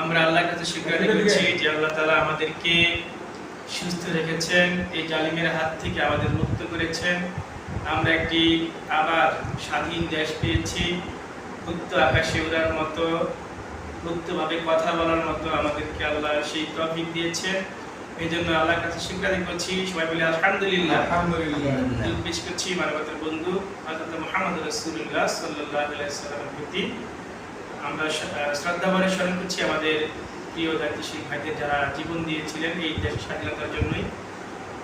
আমরা আল্লাহর কাছে শুকরিয়া করছি যে আল্লাহ তাআলা আমাদেরকে সুস্থ রেখেছেন, এই জালিমের হাত থেকে আমাদের মুক্ত করেছেন। আমরা একটি আবার স্বাধীন দেশ পেয়েছি, মুক্ত আকাশে ওড়ার মতো, মুক্তভাবে কথা বলার মতো আমাদেরকে আল্লাহ সেই তৌফিক দিয়েছেন। এই জন্য আল্লাহর কাছে শুকরিয়া করছি। সবাই বলি আলহামদুলিল্লাহ। আলহামদুলিল্লাহ। পেশ করছি মানবতার বন্ধু হযরত মুহাম্মদ রাসূলুল্লাহ সাল্লাল্লাহু আলাইহি ওয়াসাল্লামের প্রতি আমরা শ্রদ্ধা ভরে স্মরণ করছি আমাদের প্রিয় দায়িত্বশীল ভাইদের যারা জীবন দিয়েছিলেন এই দেশের স্বাধীনতার জন্যই।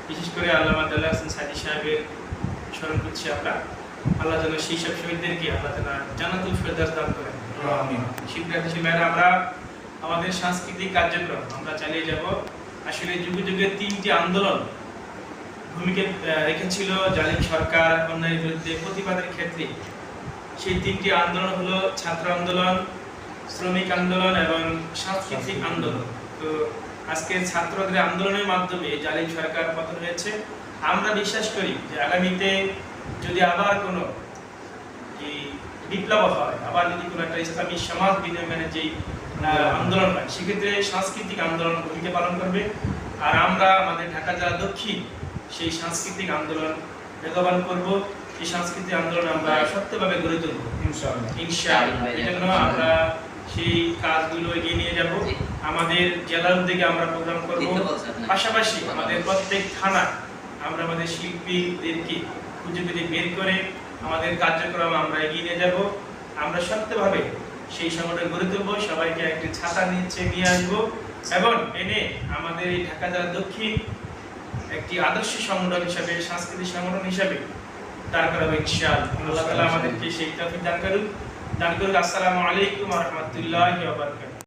বিশেষ করে আল্লামা দেলোয়ার হোসেন সাঈদী সাহেবের স্মরণ করছি আমরা। আল্লাহ যেন সেই সব শহীদদেরকে আল্লাহ যেন জান্নাতুল ফেরদাউস দান করেন। আমিন। শিক্ষার্থী ভাইরা, আমরা আমাদের সাংস্কৃতিক কার্যক্রম আমরা চালিয়ে যাব। আসলে যুগে যুগে তিনটি আন্দোলন ভূমিকা রেখেছিল জালিম সরকার অন্যায়ের বিরুদ্ধে প্রতিবাদের ক্ষেত্রে। সেই তিনটি আন্দোলন হলো ছাত্র আন্দোলন, শ্রমিক আন্দোলন এবং সাংস্কৃতিক আন্দোলন। তো আজকে ছাত্রদের আন্দোলনের মাধ্যমে জালিম সরকার পতন হয়েছে। আমরা বিশ্বাস করি যে আগামীতে যদি আবার কোনো বিপ্লব হয়, আবার যদি কোনো একটা ইসলামী সমাজ বিনির্মাণের যে আন্দোলন হয়, সেক্ষেত্রে সাংস্কৃতিক আন্দোলন ভূমিকা পালন করবে। আর আমরা আমাদের ঢাকা জেলা দক্ষিণ সেই সাংস্কৃতিক আন্দোলন বেগবান করব। এই সাংস্কৃতিক আন্দোলন আমরা সত্যভাবে গড়ে তুলব ইনশাআল্লাহ। এই জন্য আমরা সেই কাজগুলো এগিয়ে নিয়ে যাব। আমাদের জেলার উদ্যোগে আমরা প্রোগ্রাম করব। পাশাপাশি আমাদের প্রত্যেক থানা আমরা আমাদের শিল্পীদেরকে খুঁজে খুঁজে বের করে আমাদের কার্যক্রম আমরা এগিয়ে নিয়ে যাব। আমরা সত্যভাবে সেই সংগঠন গড়ে তুলব। সবাইকে একটি ছাতা নিয়ে আসবো এবং এনে আমাদের এই ঢাকা জেলা দক্ষিণ একটি আদর্শ সংগঠন হিসাবে, সাংস্কৃতিক সংগঠন হিসাবে দাঁড় করাবো ইনশাআল্লাহ। আল্লাহ তাআলা আমাদেরকে সেই তৌফিক দান করুন। আসসালামু আলাইকুম ওয়া রাহমাতুল্লাহি ওয়া বারাকাতুহু।